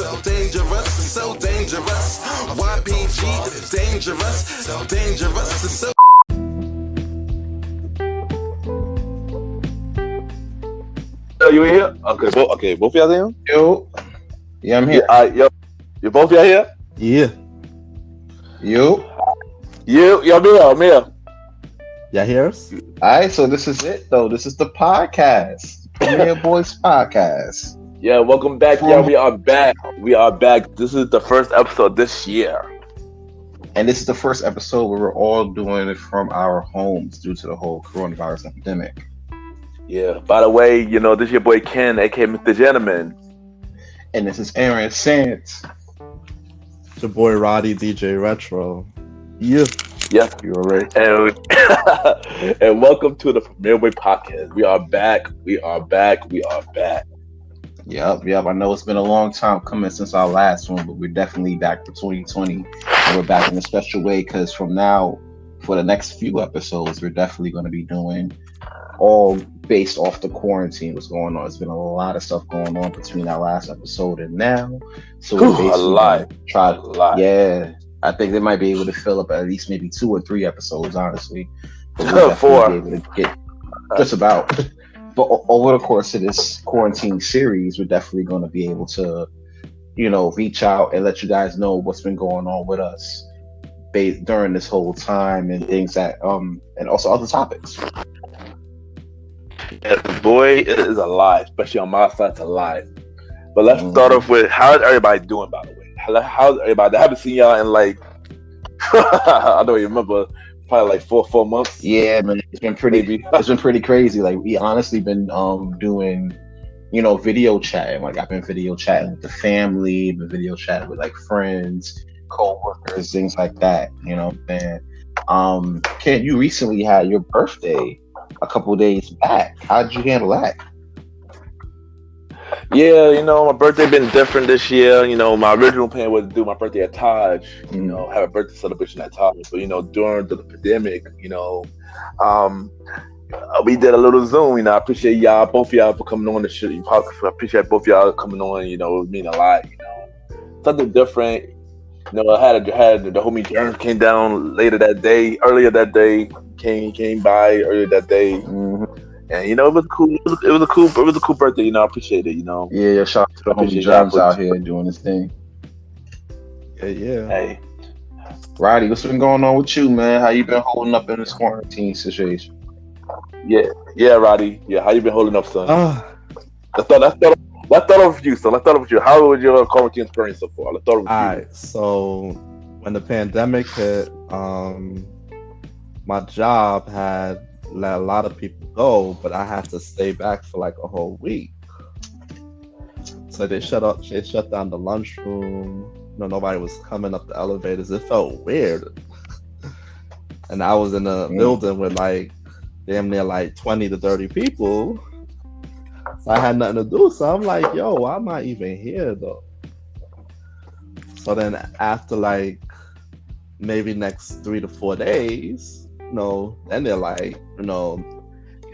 so dangerous, it's so dangerous. YPG is dangerous, so dangerous, it's so. You in here? Okay, both of y'all in? Yo. Yeah, I'm here. Yo. You both y'all here? Yeah. Yo. I'm here. Y'all hear us? Alright, so this is it though. This is the podcast. Premier Boyz podcast. Yeah, welcome back. Yeah, we are back. This is the first episode this year. And this is the first episode where we're all doing it from our homes due to the whole coronavirus epidemic. Yeah. By the way, this is your boy Ken, aka MrGentleman. And this is Aaron Sands. It's your boy Roddy, DJ Retro. Yeah. Yes. You already. And welcome to the Premier Boy podcast. We are back. Yep. I know it's been a long time coming since our last one, but we're definitely back for 2020. And we're back in a special way because from now, for the next few episodes, we're definitely going to be doing all based off the quarantine, what's going on. There's been a lot of stuff going on between our last episode and now. So we're basically Yeah. I think they might be able to fill up at least maybe 2 or 3 episodes, honestly. But we'll 4. be able to get just about. But over the course of this quarantine series, we're definitely going to be able to, reach out and let you guys know what's been going on with us during this whole time and things that, and also other topics. Yeah, boy, it is alive, especially on my side, it's alive. But let's start off with how's everybody doing, by the way? How's everybody? I haven't seen y'all in I don't even remember, probably 4 months. Yeah, man, it's been pretty crazy. Like we honestly been doing, video chatting. Like I've been video chatting with the family, been video chatting with like friends, co-workers, things like that. Ken, you recently had your birthday a couple days back. How did you handle that? Yeah, my birthday been different this year. My original plan was to do my birthday at Taj, have a birthday celebration at Taj. But, during the pandemic, we did a little Zoom. I appreciate y'all, both of y'all for coming on the show. I appreciate both of y'all coming on, it mean a lot, Something different. I had the homie Jerm came down earlier that day, came by earlier that day. Mm-hmm. And it was cool. It was a cool birthday. I appreciate it. Yeah. Shout out to the homie Jerms out here doing his thing. Yeah. Hey, Roddy, what's been going on with you, man? How you been holding up in this quarantine situation? Yeah, Roddy. Yeah, how you been holding up, son? Let's start off with you, son. Let's start off with you. How was your quarantine experience so far? Let's start off with you. All right. So when the pandemic hit, my job had let a lot of people go, but I had to stay back for a whole week. So they shut down the lunchroom. Nobody was coming up the elevators. It felt weird. And I was in a building with damn near 20 to 30 people. So I had nothing to do. So I'm like, yo, why am I even here though? So then after maybe next 3 to 4 days, then they're like, y'all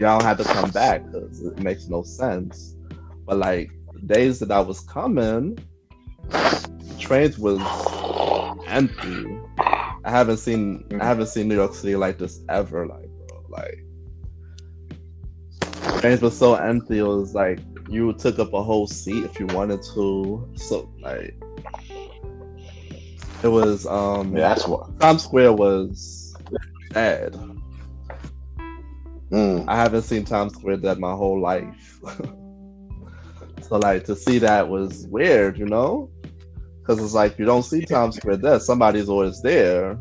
don't have to come back because it makes no sense. But the days that I was coming, trains was empty. I haven't seen New York City like this ever. Trains were so empty. It was you took up a whole seat if you wanted to. So it was that's what Times Square was dead. I haven't seen Times Square dead my whole life. So to see that was weird, because it's you don't see Times Square dead. Somebody's always there.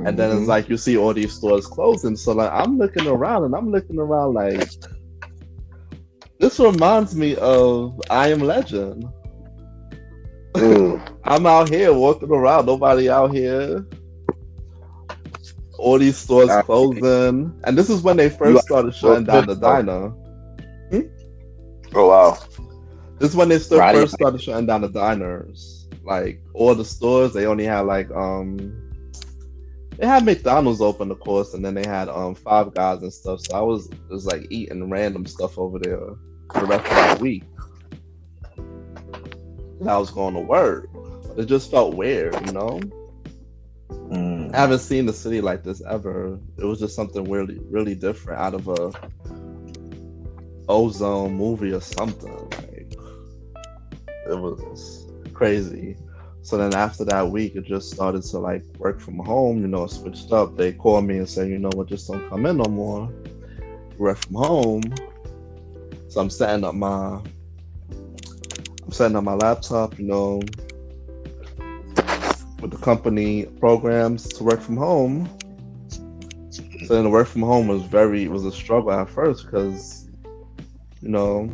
And then it's you see all these stores closing. So I'm looking around this reminds me of I Am Legend. I'm out here walking around, nobody out here. All these stores closing. And this is when they first started shutting down the diner. Oh, wow. This is when they first started shutting down the diners. All the stores, they only had they had McDonald's open, of course, and then they had Five Guys and stuff. So I was just eating random stuff over there for the rest of that week. that I was going to work. It just felt weird, you know. I haven't seen the city like this ever. It was just something really, really different out of a Ozone movie or something. Like, it was crazy. So then after that week, it just started to like work from home. You know, it switched up. They called me and said, you know what, just don't come in no more. Work from home. So I'm setting up my laptop, you know, with the company programs to work from home. So then the work from home was a struggle at first because, you know,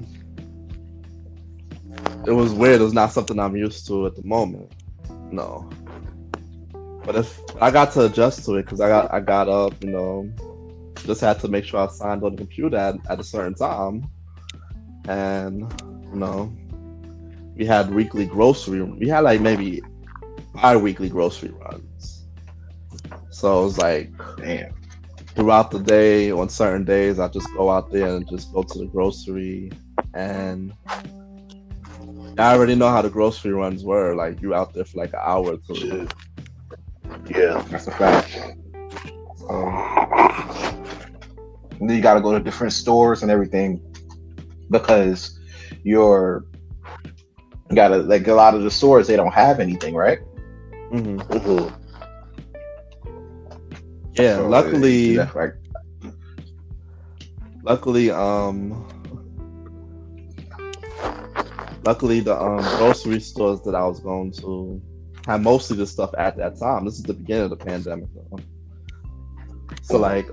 it was weird. It was not something I'm used to at the moment. No. But if I got to adjust to it because I got up, you know, just had to make sure I signed on the computer at a certain time. And, you know, we had like maybe bi-weekly grocery runs. So it was like, damn. Throughout the day, on certain days, I just go out there and just go to the grocery. And I already know how the grocery runs were. Like, you out there for like an hour or two. Yeah, that's a fact. And then you got to go to different stores and everything because you gotta, like, a lot of the stores, they don't have anything, right? Mm-hmm. Mm-hmm. Yeah, So luckily, the grocery stores that I was going to had mostly the stuff at that time. This is the beginning of the pandemic, though. So like,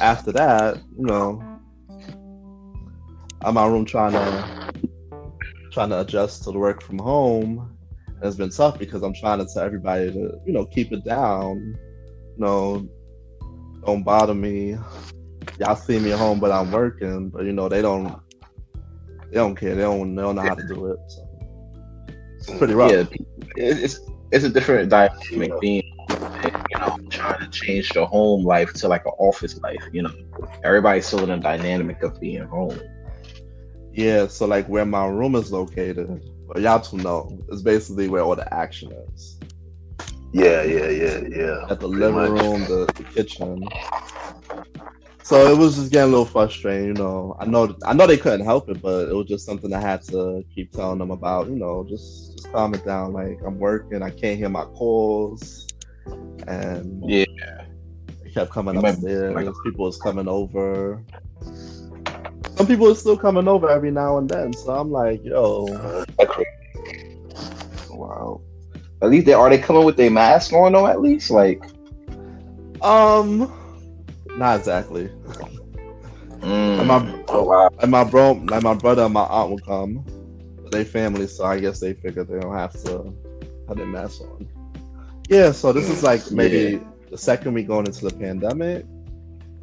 after that, you know, I'm in my room trying to adjust to the work from home. And it's been tough because I'm trying to tell everybody to, you know, keep it down. You know, don't bother me. Y'all see me at home, but I'm working. But you know, they don't care. They don't know how to do it. So it's pretty rough. Yeah, it's a different dynamic being, you know, trying to change the home life to like an office life. You know, everybody's still in a dynamic of being home. Yeah, so like where my room is located, well, y'all two know, is basically where all the action is. Yeah. At the living room, the kitchen. So it was just getting a little frustrating, you know. I know they couldn't help it, but it was just something I had to keep telling them about, you know, just calm it down. Like, I'm working, I can't hear my calls. And yeah, they kept coming upstairs. People was coming over. Some people are still coming over every now and then. So I'm like, yo. Wow. At least are they coming with their mask on though, at least? Like, not exactly. And my brother and my aunt would come. They family, so I guess they figured they don't have to have their masks on. Yeah, so this is like maybe the second week going into the pandemic.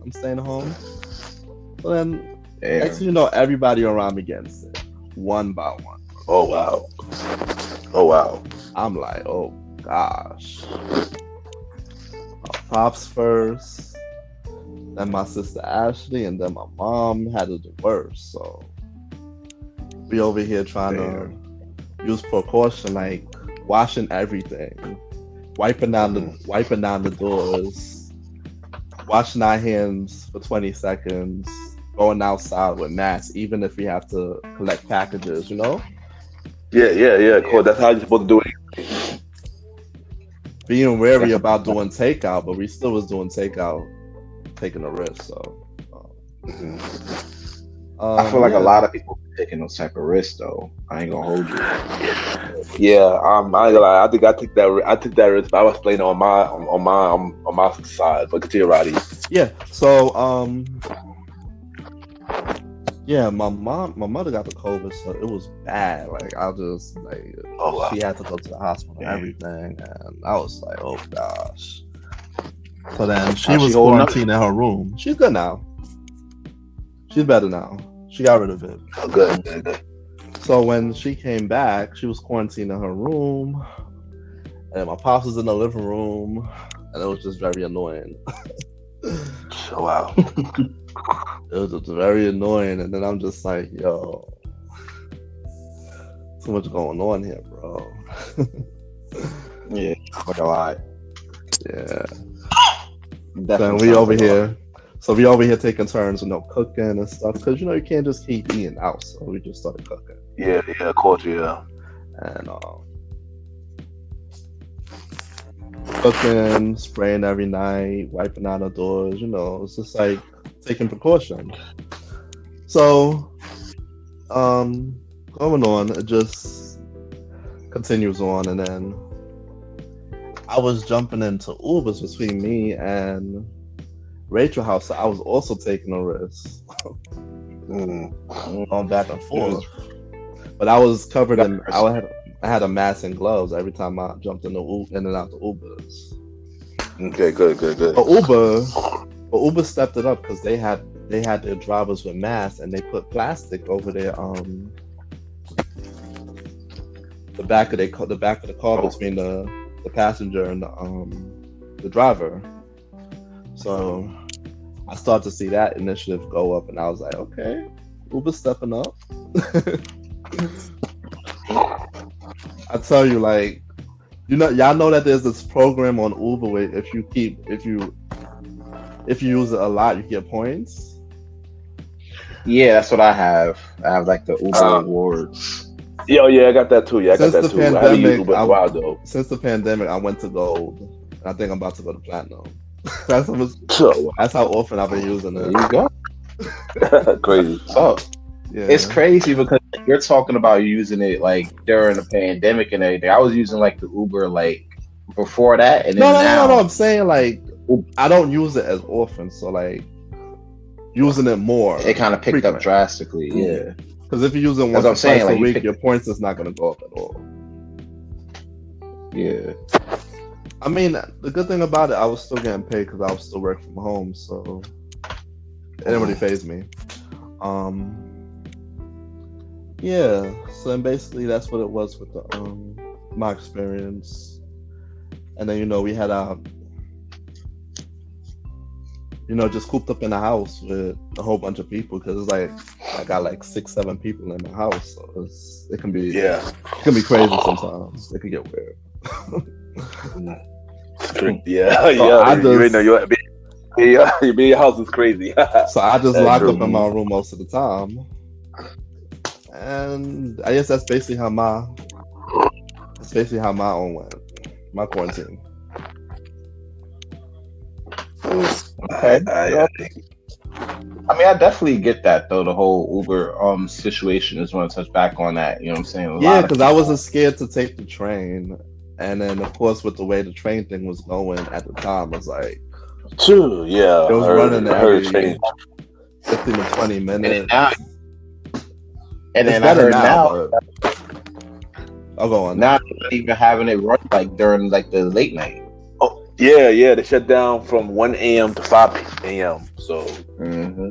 I'm staying home. So then, next thing you know, everybody around me getting sick, one by one. Oh wow. I'm like, oh gosh. My pops first, then my sister Ashley, and then my mom had it the worst. So we over here trying to use precaution, like washing everything, wiping down the doors, washing our hands for 20 seconds, going outside with masks, even if we have to collect packages, you know? Yeah, cool. That's how you're supposed to do it. Being wary about doing takeout, but we still was doing takeout, taking a risk. So I feel like a lot of people are taking those type of risks, though. I ain't gonna hold you. Yeah, I ain't gonna lie. I think I took that risk, but I was playing on my side. But continue, Roddy. Yeah. So yeah, my mother got the COVID, so it was bad. Like, she had to go to the hospital and everything, and I was like, oh gosh. So then she was quarantined in her room. She's good now. She's better now. She got rid of it. Oh, good. So when she came back, she was quarantined in her room, and my pops was in the living room, and it was just very annoying. Oh, wow. It was just very annoying, and then I'm just like, yo. too much going on here, bro. Yeah, like a lot. Yeah. Then Definitely we sounds over like a lot. here. So we over here taking turns, cooking and stuff. Because, you can't just keep eating out. So we just started cooking. Yeah, of course, yeah. And cooking, spraying every night, wiping out the doors. It's just like taking precaution. So, going on, it just continues on. And then I was jumping into Ubers between me and Rachel House, so I was also taking a risk, going back and forth. But I was covered in. I had a mask and gloves every time I jumped in and out the Ubers. Okay, good. But Uber stepped it up because they had their drivers with masks and they put plastic over their the back of the car between the passenger and the driver. So I started to see that initiative go up, and I was like, okay, Uber's stepping up. I tell you, like, y'all know that there's this program on Uber where if you use it a lot, you get points. Yeah, that's what I have. I have like the Uber rewards. Yeah, I got that too. Yeah, I got that too. I haven't used Uber in a while though. Since the pandemic, I went to gold. And I think I'm about to go to platinum. That's how often I've been using it. There you go. Crazy. So Yeah. it's crazy because you're talking about using it like during the pandemic and everything. I was using like the Uber like before that, and then now. No. I'm saying like I don't use it as often, so like using it more. It kind of picked up drastically. Yeah. Because if you use it once or twice a week, your points is not going to go up at all. Yeah. I mean, the good thing about it, I was still getting paid because I was still working from home, so it didn't really faze me. Yeah. So then basically, that's what it was with the my experience. And then we had our just cooped up in the house with a whole bunch of people because it's like I got like 6-7 people in my house, so it can be crazy sometimes. It can get weird. Yeah. Your house is crazy. So I just lock up in my room most of the time, and I guess that's basically how my own went, my quarantine. Okay. I mean, I definitely get that though. The whole Uber situation. Just want to touch back on that. You know what I'm saying? Yeah, because I wasn't scared to take the train, and then of course with the way the train thing was going at the time, I was like, true. Yeah, it was running every change. 15 to 20 minutes. And then I heard now. I'll go on. Now they're not even having it run like during like the late night. Yeah, they shut down from 1 a.m. to 5 a.m. So,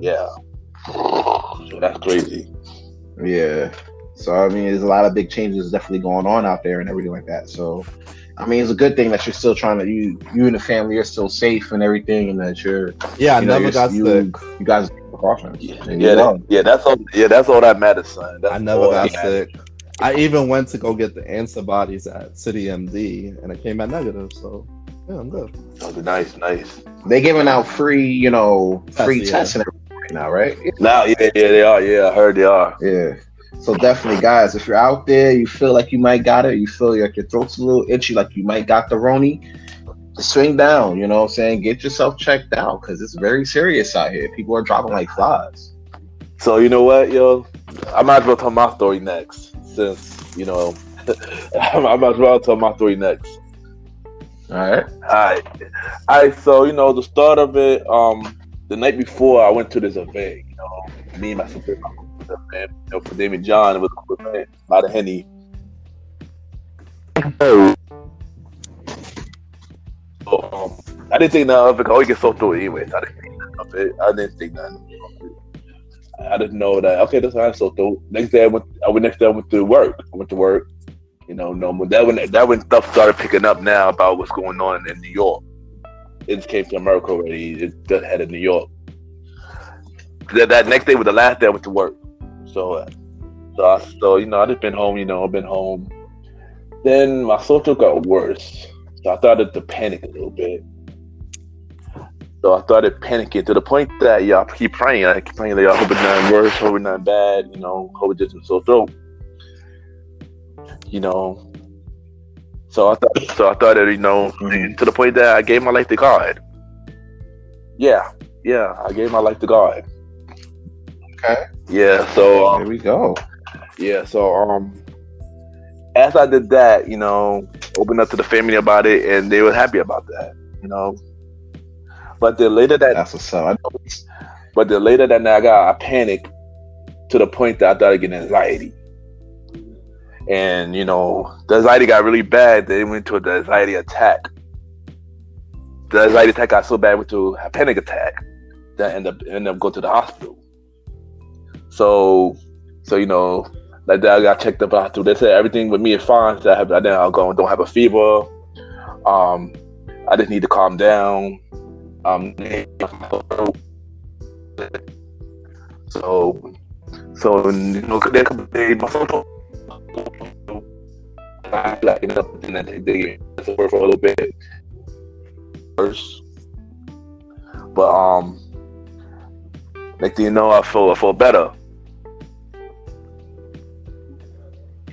yeah. So that's crazy. Yeah. So, I mean, there's a lot of big changes definitely going on out there and everything like that. So, I mean, it's a good thing that you're still trying to, you and the family are still safe and everything, and that you're, I never got sick. You guys take precautions. That's all that matters, son. I never got sick. I even went to go get the antibodies at City MD, and it came out negative, so. Yeah, I'm good. Oh, nice. They giving out free, free tests and everything right now, right? Now, they are. Yeah, I heard they are. Yeah. So definitely, guys, if you're out there, you feel like you might got it, you feel like your throat's a little itchy, like you might got the Roni, just swing down, you know what I'm saying? Get yourself checked out, because it's very serious out here. People are dropping like flies. So, you know what, yo? I might as well tell my story next, since, I might as well tell my story next. All right. So the start of it, the night before I went to this event. Me and my sister, for David John, it was a cool event, a lot of Henny. So, I didn't think nothing of it. I always get so through it anyways. I didn't think nothing of it. I didn't think nothing of it. I didn't know that. Okay, that's why I'm so through. Next day I went to work. Normal. That when stuff started picking up now about what's going on in New York. It just came to America already. It just headed New York. That next day was the last day I went to work. So So I just been home. I've been home. Then my sore throat got worse, so I started to panic a little bit. So I started panicking to the point that I keep praying. I keep praying that I hope it's not worse, hope it's not bad. Hope it's just a sore throat. So I thought that to the point that I gave my life to God. Yeah, I gave my life to God. Okay. Yeah, so There we go. yeah, so as I did that, opened up to the family about it, and they were happy about that, But then later That's what's up. But then later that night, I panicked to the point that I started getting anxiety, and the anxiety got really bad. They went to the anxiety attack. The anxiety attack got so bad, went to a panic attack that ended up going to the hospital. So like that, I got checked up after. They said everything with me is fine. So I don't have a fever. I just need to calm down. So then a couple of days, my phone told I blacking up, and then they for a little bit worse. But next thing you know, I feel better.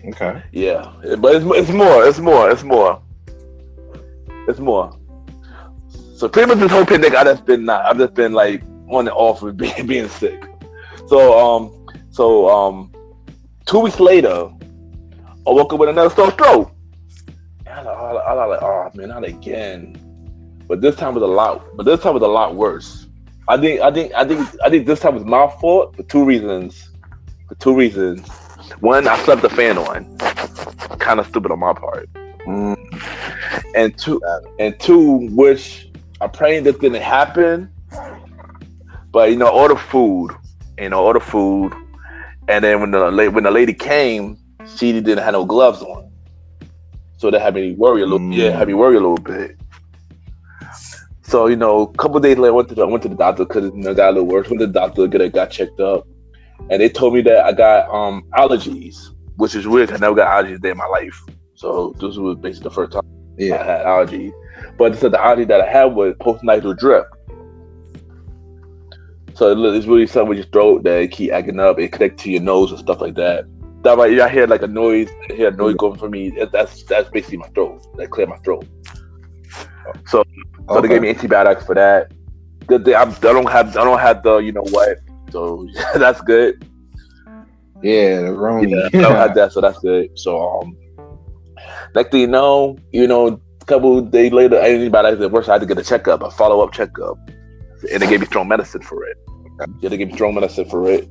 Okay. Yeah, but it's more. So pretty much this whole pandemic, I've just been like on and off with being sick. So 2 weeks later, I woke up with another sore throat. And I was like, oh man, not again. But this time was a lot worse. I think this time was my fault for two reasons. One, I slept the fan on. Kind of stupid on my part. And two, which I prayed this didn't happen. But order food, and then when the lady came, she didn't have no gloves on, so that had me worry a little bit. So a couple of days later, I went to the doctor because it got a little worse. Went to the doctor, got checked up, and they told me that I got allergies, which is weird. I never got allergies a day in my life, so this was basically the first time I had allergies. But they said the allergy that I had was postnasal drip. So it's really something with your throat that keep acting up. It connects to your nose and stuff like that. That right, I hear like a noise. I hear a noise going from me. That's basically my throat. That cleared my throat. So they gave me antibiotics for that. Good thing I don't have the So that's good. Yeah, the Roni. Yeah, I don't have that, so that's good. So next thing you know, a couple of days later, antibiotics at worse. I had to get a checkup, a follow-up checkup. And they gave me strong medicine for it. Yeah, they gave me strong medicine for it.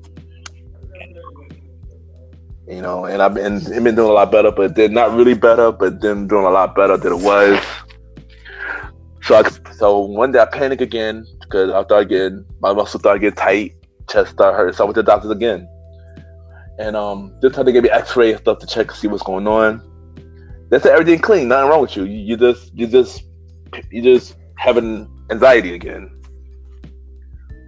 And I've been doing a lot better, but they're not really better, but then doing a lot better than it was. So one day I panicked again because my muscles started getting tight, chest started hurting. So I went to the doctors again. And this time they gave me x-ray and stuff to check to see what's going on. They said everything clean, nothing wrong with you. You just having anxiety again.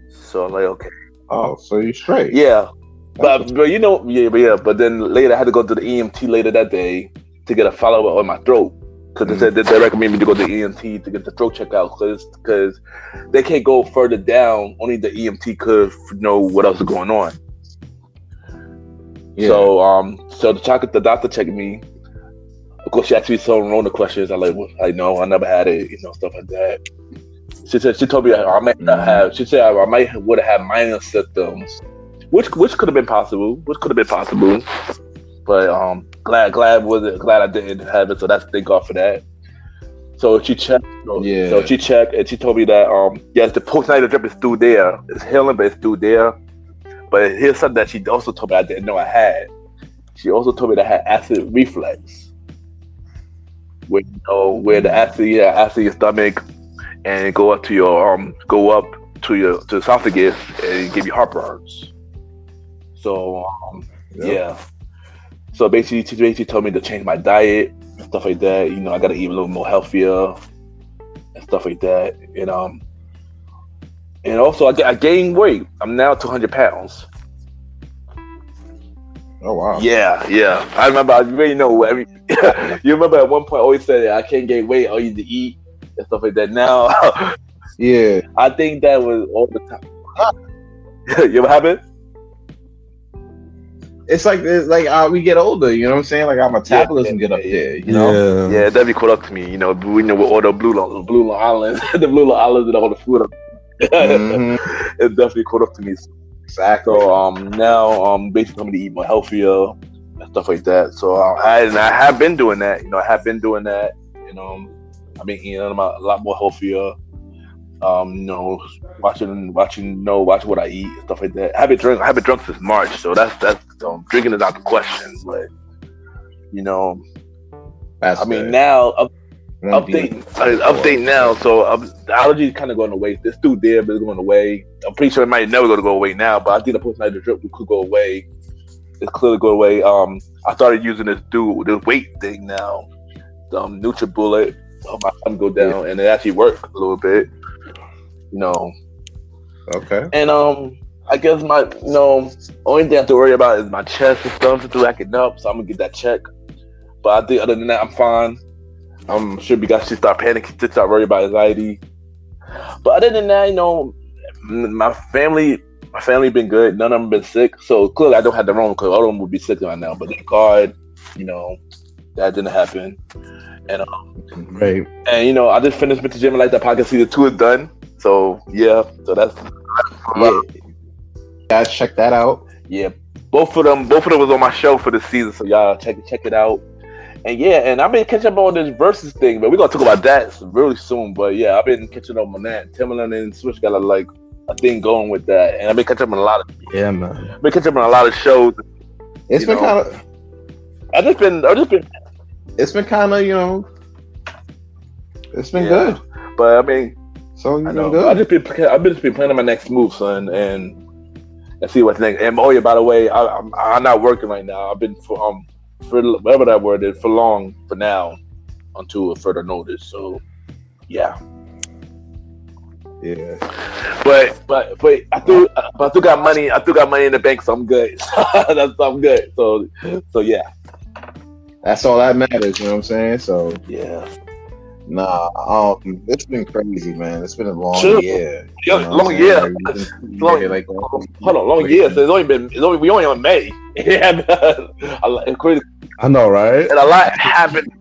So I'm like, okay. Oh, so you're straight. Yeah. But then later I had to go to the EMT later that day to get a follow-up on my throat. Because they said that they recommend me to go to the EMT to get the throat checked out because they can't go further down. Only the EMT could know what else is going on. Yeah. So the doctor checked me. Of course, she asked me some Rona questions. I'm like, I know, I never had it, stuff like that. She told me I might not have. She said I might would have had minor symptoms, which could have been possible. But glad I didn't have it. So thank God for that. So she checked. So she checked and she told me that yes, the postnasal drip is still there. It's healing, but it's still there. But here's something that she also told me I didn't know I had. She also told me that I had acid reflux, where the acid in your stomach. And go up to your esophagus and give you heartburns. So yeah. So basically, she told me to change my diet and stuff like that. I got to eat a little more healthier and stuff like that. And also I gained weight. I'm now 200 pounds. Oh wow. Yeah. I remember. I really know. You remember at one point I always said I can't gain weight. I need to eat and stuff like that. Now, Yeah. I think that was all the time. You ever have it? It's like we get older, you know what I'm saying? Like our metabolism get up there, you know? Yeah, that'd be caught up to me. You know, with all the Blue Long Islands, the Blue Long Islands and all the food. Mm-hmm. It definitely caught up to me. Exactly. So now basically coming to eat more healthier and stuff like that. So I have been doing that. You know, I have been doing that. You know, I've been eating a lot more healthier. You know, watching what I eat and stuff like that. I haven't drunk since March, so that's drinking is out the question. But you know, That's mean good. now update now. So the allergy is kind of going away. It's still there, but it's going away. I'm pretty sure it might never going to go away now. But I think the post-night drip could go away. It's clearly go away. I started using this weight thing now. NutriBullet help my time go down, and it actually worked a little bit. You know. Okay. And I guess my only thing I have to worry about is my chest and stuff. It's acting up, so I'm gonna get that checked. But I think other than that, I'm fine. Should be guys should start panicking, to start worrying about anxiety. But other than that, you know, my family been good. None of them been sick, so clearly I don't have the wrong. Because all of them would be sick right now. But thank God, you know, that didn't happen. And Right. And you know, I just finished Mr. Jim Like That podcast. Season 2 is done. So yeah, so that's Guys, check that out. Yeah, both of them was on my show for the season. So y'all check it out. And yeah, and I've been catching up on this versus thing, but we're gonna talk about that really soon. But yeah, I've been catching up on that. Timberland and Switch got a thing going with that, and I've been catching up on a lot of man. Been catching up on a lot of shows. It's been kind of. I've just been. It's been kind of, you know. It's been good. But I mean, so I know. I've just been planning my next move, son, and see what's next. And oh yeah, by the way, I'm not working right now. I've been for whatever that word is for now until a further notice. So yeah. But I still got money. I still got money in the bank, so I'm good. I'm good. So yeah. That's all that matters, you know what I'm saying? So yeah. Nah, it's been crazy, man. It's been a long year. Long year. Long year. So we only on May. It's crazy. I know, right? And a lot happened.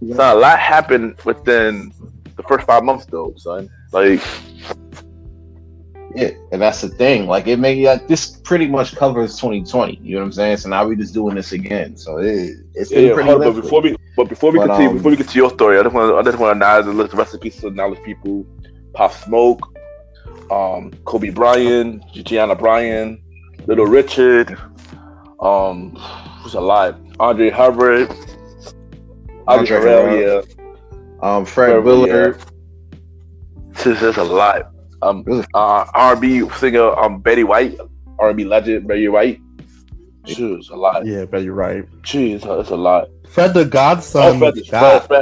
A lot happened within the first 5 months, though, son. Like, yeah, and that's the thing. Like, it may this pretty much covers 2020. You know what I'm saying? So now we just doing this again. So it's been pretty. But before we get to your story, I just want to acknowledge the rest of pieces of knowledge people: Pop Smoke, Kobe Bryant, Gianna Bryant, Little Richard, who's alive? Andre Hubbard, Andre Harrell, yeah. Fred Willard. There's a lot. R&B singer Betty White, R&B legend Betty White. Jeez, a lot. Yeah, Betty White. Jeez, it's a lot. Fred the Godson. Fred the Godson.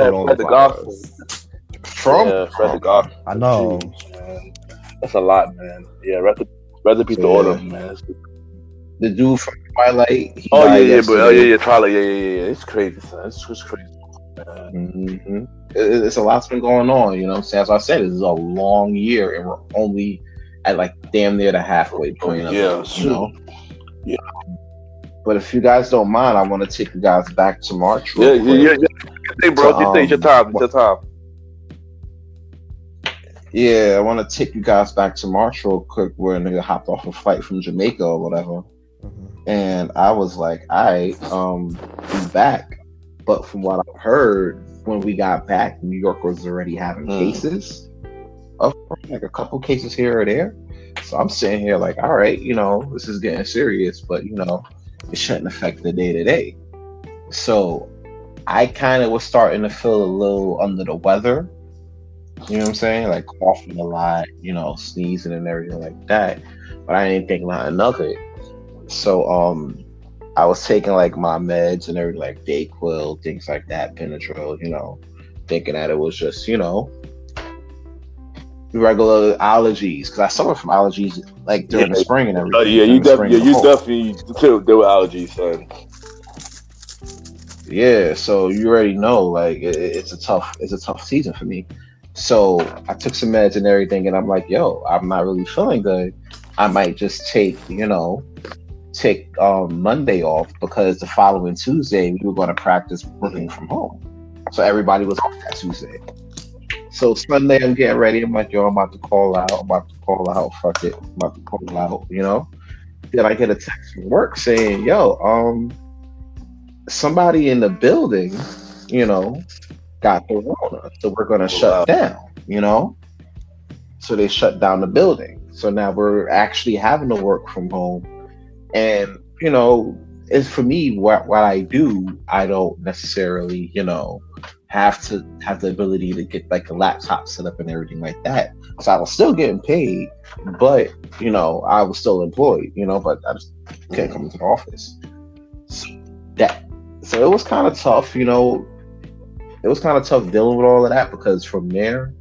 Fred the Godson. I know. Man. That's a lot, man. Yeah, rest in peace to all of them, man. The dude from Twilight. Twilight. Yeah. It's crazy, son. It's crazy. Mm-hmm. It's a lot's been going on, you know what I'm saying? As I said, this is a long year, and we're only at like damn near the halfway point of it, you know? Yeah. But if you guys don't mind, I want to take you guys back to March. Yeah. Hey, bro, it's your time. Yeah, I want to take you guys back to March real quick, where a nigga hopped off a flight from Jamaica or whatever. Mm-hmm. And I was like, he's back. But from what I've heard, when we got back, New York was already having cases. Like a couple cases here or there. So I'm sitting here like, all right, you know, this is getting serious, but, you know, it shouldn't affect the day-to-day. So I kind of was starting to feel a little under the weather. You know what I'm saying? Like coughing a lot, you know, sneezing and everything like that. But I didn't think nothing of it. So I was taking like my meds and everything, like Dayquil, things like that, Benadryl, you know, thinking that it was just, you know, regular allergies, because I suffer from allergies like during the spring and everything. Yeah, you definitely killed there were allergies, son. Yeah, so you already know, like it's a tough season for me. So I took some meds and everything, and I'm like, yo, I'm not really feeling good. I might just take Monday off, because the following Tuesday we were going to practice working from home. So everybody was off that Tuesday. So Sunday I'm getting ready. I'm like, yo, I'm about to call out. Fuck it. I'm about to call out, Then I get a text from work saying, yo, somebody in the building, got the corona. So we're going to shut down, So they shut down the building. So now we're actually having to work from home. And, it's for me, what I do, I don't necessarily, have to have the ability to get like a laptop set up and everything like that. So I was still getting paid, but, I was still employed, but I just can't come into the office. So it was kind of tough, it was kind of tough dealing with all of that, because from there,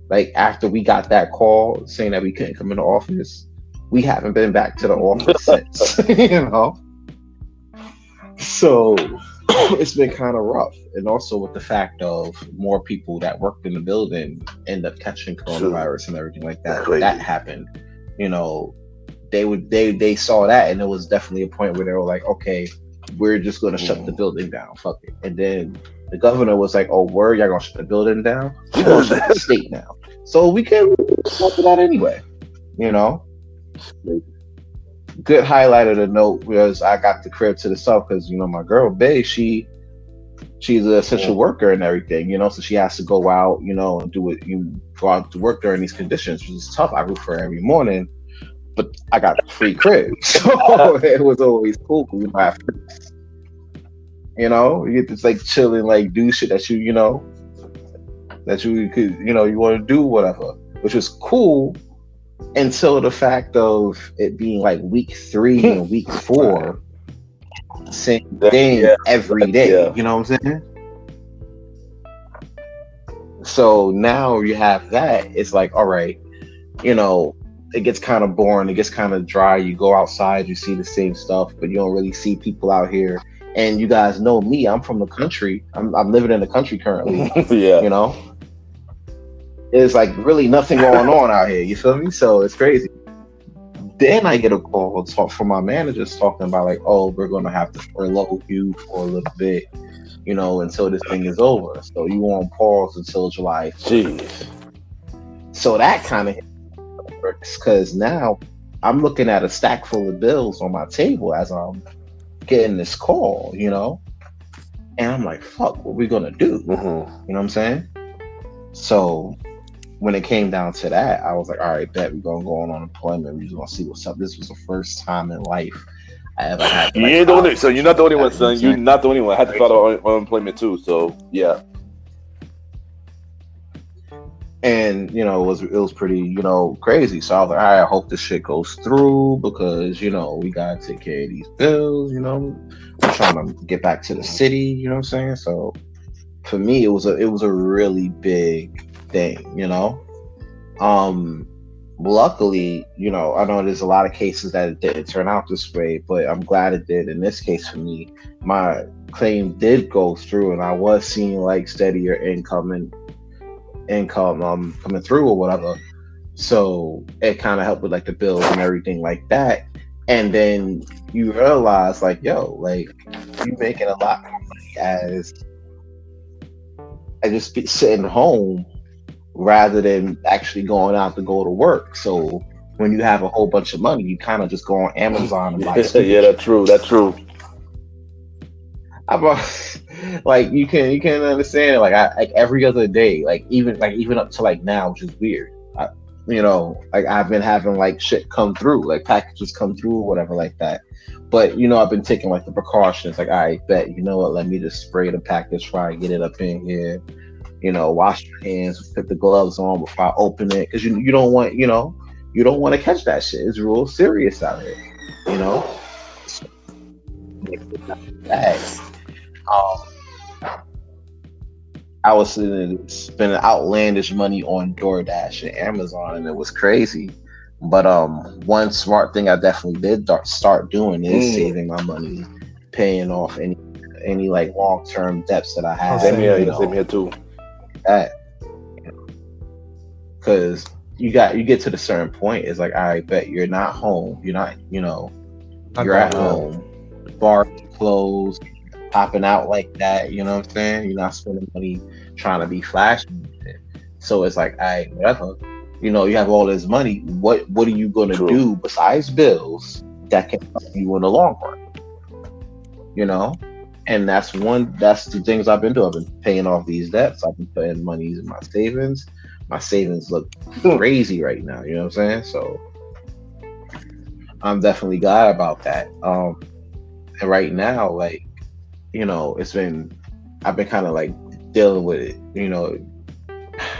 like after we got that call saying that we couldn't come in the office, we haven't been back to the office since, So it's been kind of rough. And also with the fact of more people that worked in the building end up catching coronavirus and everything like that. That happened. They saw that, and it was definitely a point where they were like, okay, we're just going to shut the building down. Fuck it. And then the governor was like, oh, word, y'all going to shut the building down? We're going to shut the state down. So we can't talk about that anyway, Good highlight of the note was I got the crib to the south, because, my girl, Bay, she's an essential worker and everything, so she has to go out, and do it. You go out to work during these conditions, which is tough. I root for her every morning, but I got a free crib, so it was always cool. You get to like chill and like do shit that you could, you want to do whatever, which was cool until the fact of it being like week 3 and week 4, same thing every day. You know what I'm saying? So now you have that. It's like, all right, it gets kind of boring. It gets kind of dry. You go outside, you see the same stuff, but you don't really see people out here. And you guys know me. I'm from the country. I'm living in the country currently. Yeah. There's like really nothing going on out here. You feel me? So it's crazy. Then I get a call from my managers talking about like, oh, we're going to have to furlough you for a little bit, until this thing is over. So you on pause until July 1st. Jeez. So that kind of works, because now I'm looking at a stack full of bills on my table as I'm getting this call, and I'm like, fuck, what we going to do? You know what I'm saying? So when it came down to that, I was like, all right, bet we're going to go on unemployment. We're just going to see what's up. This was the first time in life I ever had. You ain't the only, so you're not the only one, son. You're not the only one. I had to file unemployment too. So yeah. And it was pretty crazy. So I was like, all right, I hope this shit goes through, because we gotta take care of these bills. I'm trying to get back to the city. You know what I'm saying? So for me, it was a really big thing. Luckily, I know there's a lot of cases that it didn't turn out this way, but I'm glad it did. In this case, for me, my claim did go through, and I was seeing like steadier income coming through or whatever. So it kind of helped with like the bills and everything like that. And then you realize like, yo, like you making a lot more money as I just be sitting home rather than actually going out to go to work. So when you have a whole bunch of money, you kind of just go on Amazon and buy stuff. Yeah, that's true. Like you can understand it. Like like every other day, like even up to like now, which is weird. Like I've been having like shit come through, like packages come through or whatever like that. But I've been taking like the precautions. Like I bet let me just spray the package before I get it up in here. Wash your hands, put the gloves on before I open it, because you don't want to catch that shit. It's real serious out here. I was spending outlandish money on DoorDash and Amazon, and it was crazy. But one smart thing I definitely did start doing is saving my money, paying off any like long-term debts that I have. Same here too. That, because you get to the certain point, it's like, I bet you're not home, you're not, you're at home, bars closed, popping out like that, you know what I'm saying? You're not spending money trying to be flashy. So it's like, whatever. You have all this money. What are you gonna do besides bills that can help you in the long run? And that's the things I've been doing. I've been paying off these debts. I've been putting money in my savings. My savings look crazy right now. You know what I'm saying? So I'm definitely glad about that. And right now, like, I've been kind of like dealing with it.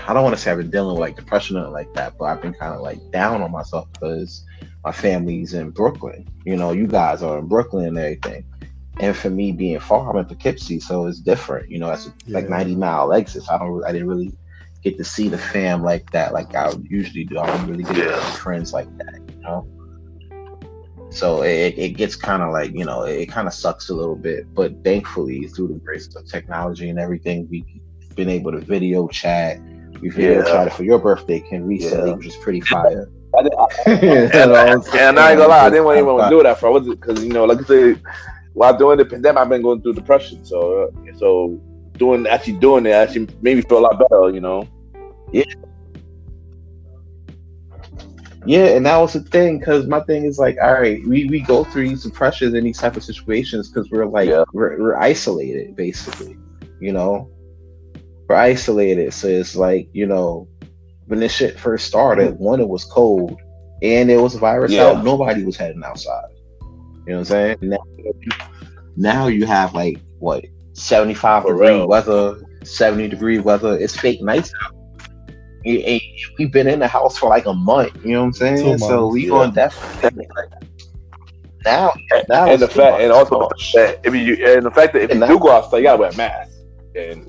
I don't want to say I've been dealing with like depression or like that, but I've been kind of like down on myself because my family's in Brooklyn. You guys are in Brooklyn and everything. And for me being far, I'm in Poughkeepsie, so it's different. It's like 90-mile exits. I didn't really get to see the fam like that, like I usually do. I don't really get to see friends like that, So it gets kind of like, it kind of sucks a little bit. But thankfully, through the grace of technology and everying, we've been able to video chat. We video chatted for your birthday, Ken, recently, which was pretty fire. And I ain't gonna lie, I didn't even want to do that for because like I said, while doing the pandemic, I've been going through depression. So doing it actually made me feel a lot better. Yeah, and that was the thing, because my thing is like, all right, we go through these depressions in these type of situations because we're like we're isolated, basically. We're isolated, so it's like, when this shit first started, one, it was cold, and there was a virus out. Nobody was heading outside. You know what I'm saying? Now you have like 75-degree weather, 70-degree weather. It's fake nights out. We've been in the house for like a month. You know what I'm saying? 2 months, so we on definitely now. And the fact that if you do go outside, you gotta wear a mask, and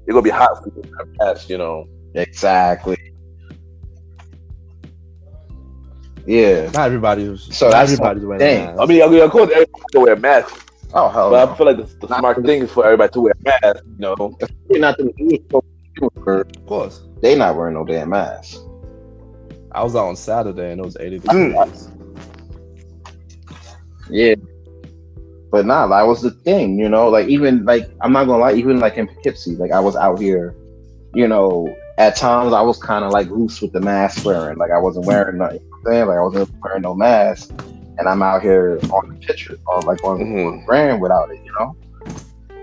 it's gonna be hot for you to wear a mask. Exactly. Yeah. Not everybody's wearing a mask. I mean, of course, everybody can wear a mask. Oh hell! But I feel like the smart thing is for everybody to wear a mask. Not the of course, they not wearing no damn mask. I was out on Saturday and it was 80 degrees. Yeah. But nah, that was the thing, like even like I'm not gonna lie, even like in Poughkeepsie, like I was out here, at times I was kind of like loose with the mask wearing, like I wasn't wearing nothing. Like I wasn't wearing no mask, and I'm out here on the picture or like on the brand without it,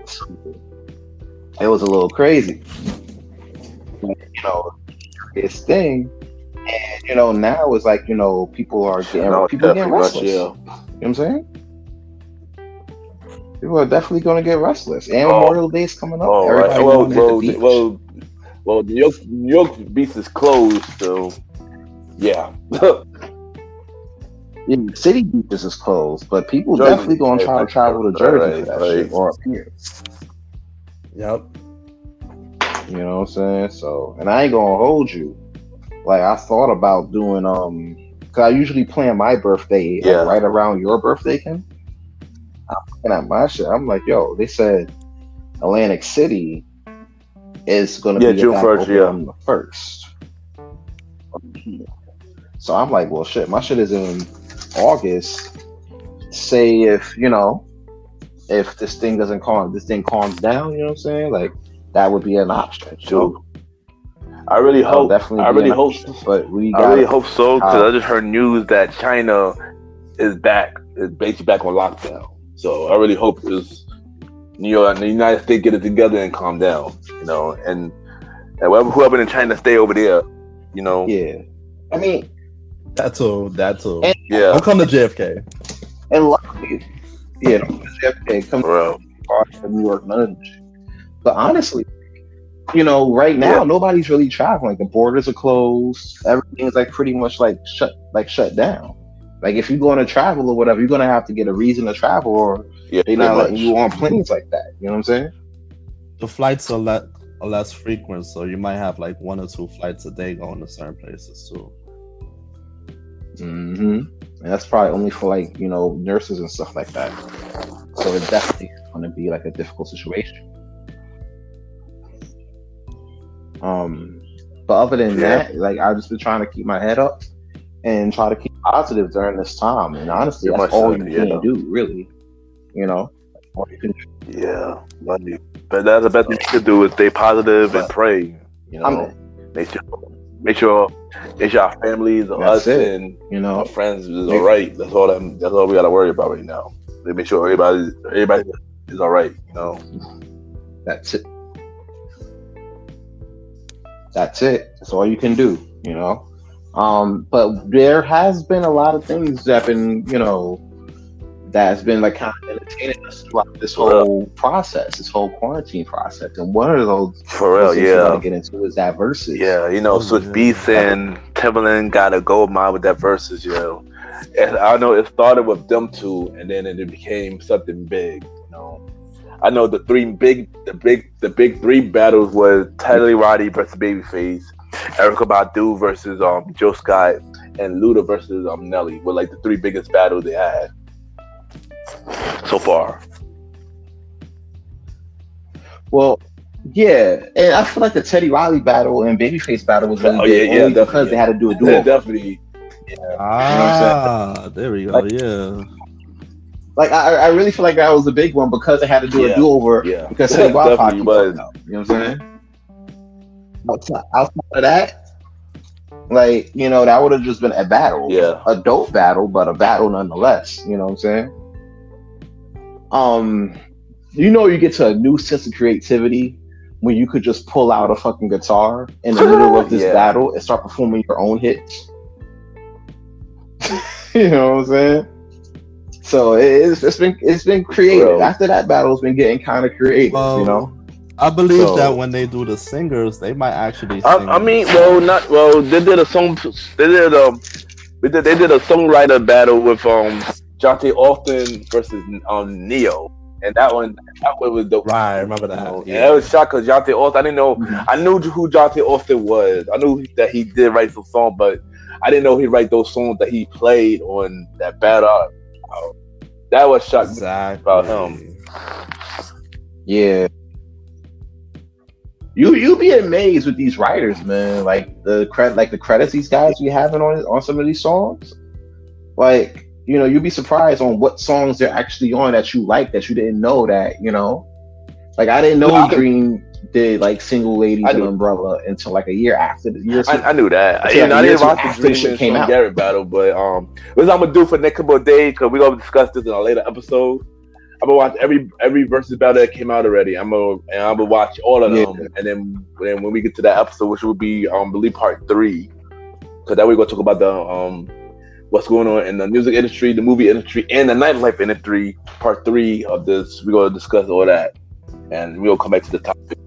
So it was a little crazy, this thing, and now it's like people are getting restless. You know what I'm saying? People are definitely going to get restless. And Memorial Day's coming up. Well, New York beach is closed, so yeah. The city beaches is closed, but people definitely going to try to travel to Jersey for that shit, or up here. Yep. You know what I'm saying? So, and I ain't gonna hold you. Like I thought about doing because I usually plan my birthday right around your birthday, Ken. I'm looking at my shit. I'm like, yo, they said Atlantic City is gonna be June 1st, on the 1st. So I'm like, well, shit, my shit is in August. Say if this thing calms down, you know what I'm saying? Like that would be an option. Sure. I really hope so, because I just heard news that China is basically back on lockdown. So I really hope New York and the United States get it together and calm down, and whoever in China stay over there, Yeah, I mean that too. And, don't come to JFK. And luckily, JFK come to New York, none of this shit. But honestly, right now nobody's really traveling. The borders are closed. Everything's like pretty much like shut down. Like if you're going to travel or whatever, you're going to have to get a reason to travel, or they're not letting you on planes like that. You know what I'm saying? The flights are less frequent, so you might have like 1 or 2 flights a day going to certain places too. And that's probably only for like, you know, nurses and stuff like that. So it definitely is going to be like a difficult situation. But other than that, like I've just been trying to keep my head up and try to keep positive during this time. And honestly, that's all you can do, really. You know, all you can do. Yeah, but that's the best thing you could do is stay positive and pray. You know, make sure our families, us, and you know, our friends is all right. That's all we got to worry about right now. They make sure everybody is all right. You know, that's it. That's all you can do. You know, but there has been a lot of things that have been, you know, that's been like kind of entertaining us throughout this whole process, this whole quarantine process. And one of those for real, things we want to get into is that versus. Yeah, you know, Switch Beats and Timbaland got a gold mine with that versus, you know. And I know it started with them two, and then it became something big. You know, I know the big three battles was Teddy Roddy versus Babyface, Erykah Badu versus Joe Scott, and Luda versus Nelly were like the three biggest battles they had so far. Well, yeah, and I feel like the Teddy Riley battle and Babyface battle was really big only because they had to do a duo. Yeah, definitely. Yeah. You know what I'm saying? There we go. Yeah. Like I really feel like that was a big one because they had to do a do-over because Teddy Riley was. You know what I'm saying? Outside of that, like, you know, that would have just been a battle. Yeah. A dope battle, but a battle nonetheless. You know what I'm saying? You know, you get to a new sense of creativity when you could just pull out a fucking guitar in the middle of this battle and start performing your own hits. You know what I'm saying? So it's been creative. Bro. After that battle, it's been getting kind of creative. You know, I believe that when they do the singers, they might actually sing. I mean, they did a song. They did a songwriter battle with Jonte Austin versus Neo, and that one was dope. Right, I remember that. And it was shocked because Jonte Austin. I didn't know. I knew who Jonte Austin was. I knew that he did write some songs, but I didn't know he'd write those songs that he played on that battle. That was shocked about him. Yeah. You be amazed with these writers, man. Like the credits these guys be having on some of these songs. Like, you know, you'd be surprised on what songs they're actually on that you like that you didn't know that, you know. Like I didn't know Dream did like Single Ladies and Umbrella until like a year after the year. I knew that. I didn't watch the Dream came out. Garrett battle, but what I'm gonna do for the next couple of days, because we're gonna discuss this in a later episode. I'm gonna watch every versus battle that came out already. I'm gonna watch all of them, and then when we get to that episode, which will be believe part 3, because that we're gonna talk about the what's going on in the music industry, the movie industry, and the nightlife industry. Part 3 of this, we're gonna discuss all that, and we'll come back to the topic.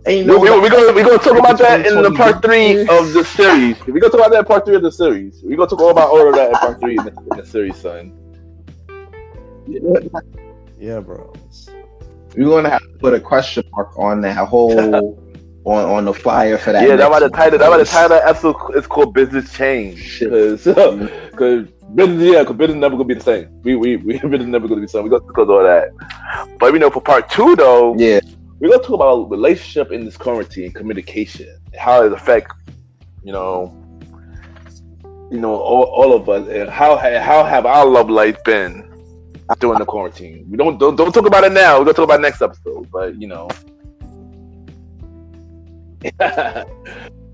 We're gonna talk about that in the part 3 of the series. We're gonna talk about that in part 3 of the series. We're gonna talk about all of that in part 3 in the series, son. Yeah, bro. We're gonna have to put a question mark on that whole on the flyer for that. Yeah, that's why the title of that episode is called Business Change. Because business never gonna be the same. We business never gonna be the same. We gonna talk about all that. But for part 2 though, we're gonna talk about relationship in this quarantine, communication, how it affect, all of us, and how have our love life been during the quarantine. We don't talk about it now. We're gonna talk about it next episode, but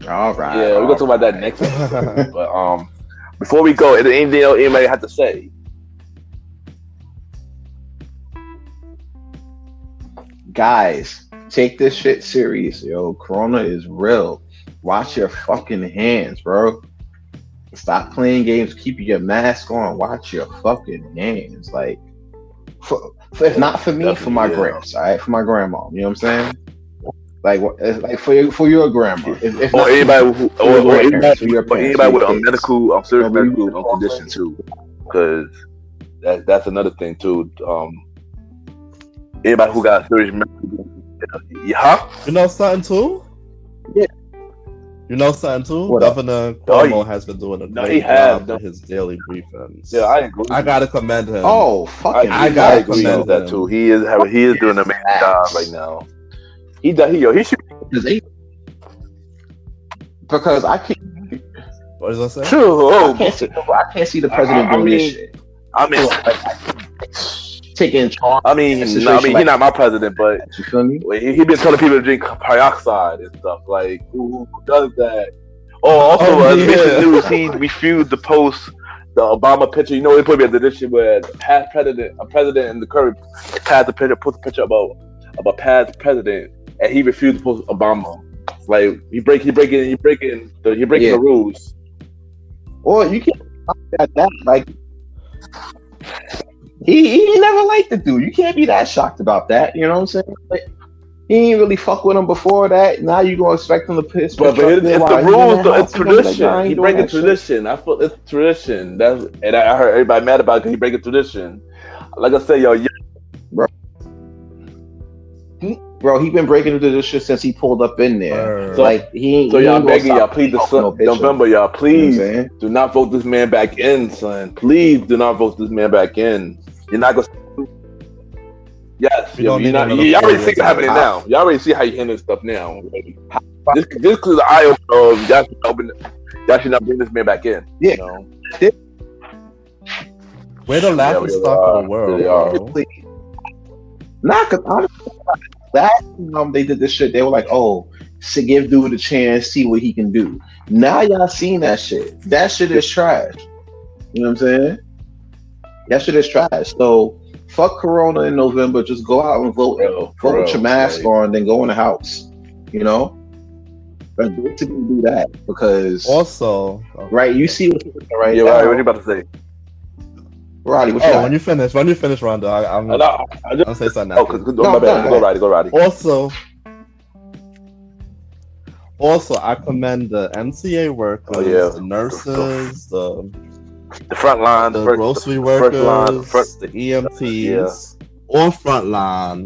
all right. Yeah, we're gonna talk about that next episode. But before we go, is there anything else anybody have to say? Guys, take this shit serious, yo. Corona is real. Wash your fucking hands, bro. Stop playing games. Keep your mask on. Watch your fucking hands. Like, if not for me, for my gramps, all right? For my grandma. You know what I'm saying? Like for your grandma. If or anybody with a medical, serious medical condition too, because that's another thing too. Anybody who got serious medical, Huh? You know something too? Yeah. You know something too? What up? Governor Cuomo has been doing a No, great he has, job no. with his daily briefings. Yeah, I agree. I gotta commend him. Oh, fucking! I I gotta agree commend with that him. too. He is doing an amazing job right now. He should. Because I can't. What did I say? True. I can't see the president doing this shit. I mean, Taking charge. he's not my president, but You feel me? he been telling people to drink peroxide and stuff. Like, who does that? Oh, also, recent news, he refused to post the Obama picture. You know, they put me at the edition where a president in the current post a picture about past president, and he refused to post Obama. Like, he breaking the rules. Or you can't at that like he never liked the dude. You can't be that shocked about that. You know what I'm saying? Like, he ain't really fuck with him before that. Now you gonna expect him to piss. But it's the rules. It's tradition. He breaking tradition. I feel it's tradition. And I heard everybody mad about it because he breaking tradition. Like I said, Bro, he been breaking into this shit since he pulled up in there. So y'all begging y'all, please, November, y'all, please do not vote this man back in, son. Please do not vote this man back in. You're not gonna. Yes, y'all already see it happening now. Y'all already see how you handle stuff now. This is the eye opener of y'all should not bring this man back in. Yeah. You know? We're the laughing stock of the world, bro. Nah, cause honestly, they did this shit. They were like, "Oh, give dude a chance, see what he can do." Now y'all seen that shit. That shit is trash. You know what I'm saying? That shit is trash. So fuck Corona in November. Just go out and vote. Vote with your mask on, then go in the house. You know, but to do that because also, right? You see what's right? Yeah, right. What are you about to say? Roddy, what when you finish, Rondo, I'm gonna say something. Oh, my bad. Go Roddy. Also, I commend the MCA workers, the nurses, the front line, the grocery workers, the EMTs, all front line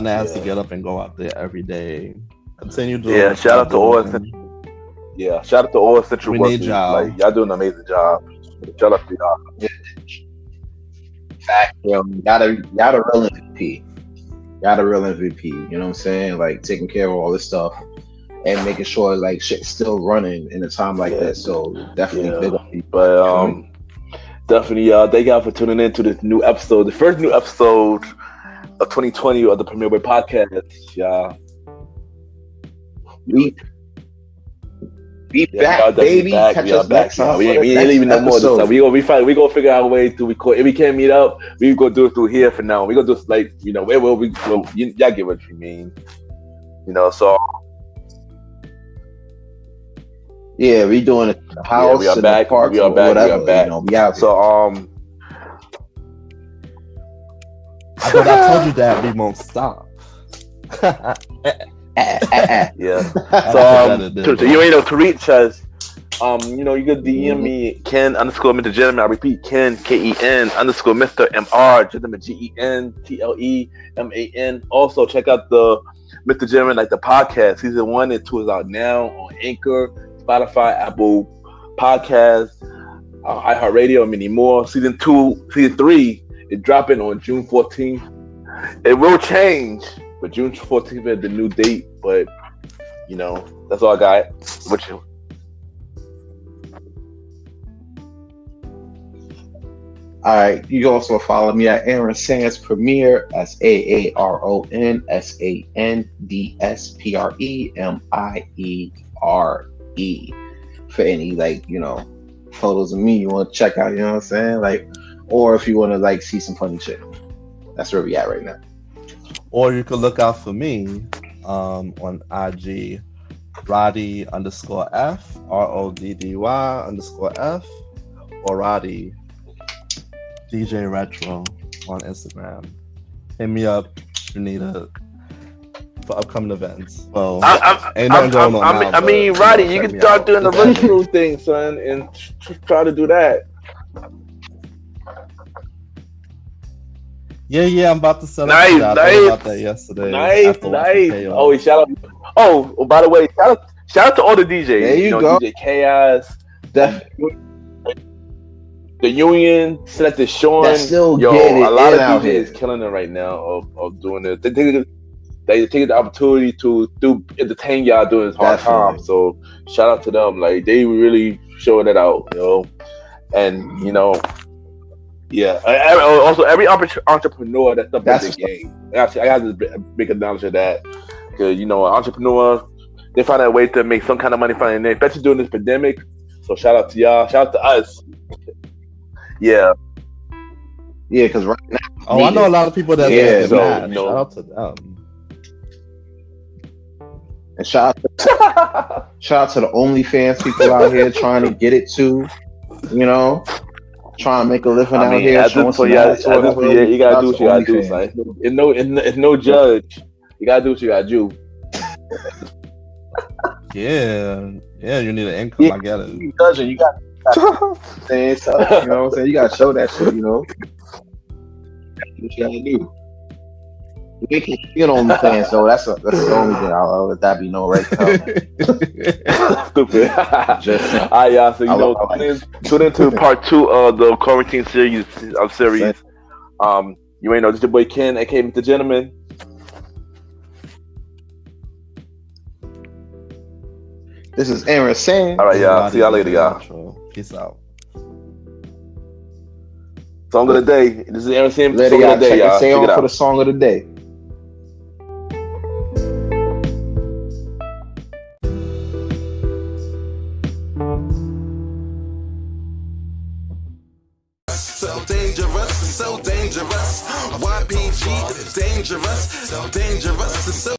that has to get up and go out there every day. Continue doing. Yeah, shout out to all essential. Yeah, shout out to all essential workers. Need y'all. Like, y'all doing an amazing job. Shout out to y'all. Fact, y'all the real MVP. Y'all the real MVP. You know what I'm saying? Like taking care of all this stuff and making sure like shit's still running in a time like that. So definitely big up. But definitely thank y'all for tuning in to this new episode, the first new episode of 2020 of the Premier Way Podcast. Y'all. Be back, baby. Catch us next time. We ain't leaving no more this time. We gonna figure out a way to record. If we can't meet up, we gonna do it through here for now. We gonna do it like, you know, where will we go? Y'all get what you mean. You know, so yeah, we doing it in the house. We are back. We are back. Whatever, we are back. You know, we out so But I told you that we won't stop. Yeah. So you ain't know to reach us. You know, you can DM me Ken _ MrGentleman. I repeat, Ken KEN _ Mr. MR Gentleman GENTLEMAN. Also check out the Mr. Gentleman, like the podcast. Season 1 and 2 is out now on Anchor, Spotify, Apple Podcasts, iHeartRadio, and many more. Season 3 is dropping on June 14th. It will change, but June 14th is the new date. But you know, that's all I got. What you? All right, you can also follow me at Aaron Sands Premier. That's AARON SANDSPREMIERE. For any, like, you know, photos of me you want to check out, you know what I'm saying? Like, or if you want to like see some funny shit. That's where we at right now. Or you can look out for me on IG, Roddy _F, RODDY_F, or Roddy DJ Retro on Instagram. Hit me up if you need for upcoming events. Well, ain't nothing going on now, I mean, Roddy, you can start doing the virtual thing, son, and try to do that. Yeah, I'm about to set up. Nice, I nice. thought about that yesterday. Nice. Oh, shout out. Oh, by the way, shout out to all the DJs. There you go. DJ Chaos, Definitely. the Union, Selected Sean. That still Yo, get it a lot in of out DJs here. killing it right now of doing it. They take the opportunity to entertain y'all during this hard Definitely. time. So shout out to them. Like they really showing it out, And yeah. Also, every entrepreneur that's up in the game. I got to make a knowledge of that because an entrepreneur, they find a way to make some kind of money finding it, especially during this pandemic. So shout out to y'all. Shout out to us. Yeah. Yeah, because right now. Oh, I know a lot of people that Yeah, get mad. Shout out to them. And shout out to the OnlyFans people out here trying to get it too. Trying to make a living out here. You gotta do what you gotta do, son. It's no judge. You gotta do what you gotta do. Yeah, you need an income. I get it. You judging, you got saying stuff. You know what I'm saying? You gotta show that shit. What you gotta do. We can on the fans, so that's the only thing. I'll let that be known right now. Stupid. Alright, y'all. So tune into part 2 of the quarantine series. You ain't know, this your boy Ken, aka MrGentleman. This is Aaron saying. All right, y'all. See y'all later, y'all. Peace out. Song of the day. This is Aaron saying. Later, Song of the day, y'all. Stay on for the song of the day. So dangerous. YPG, dangerous, so dangerous.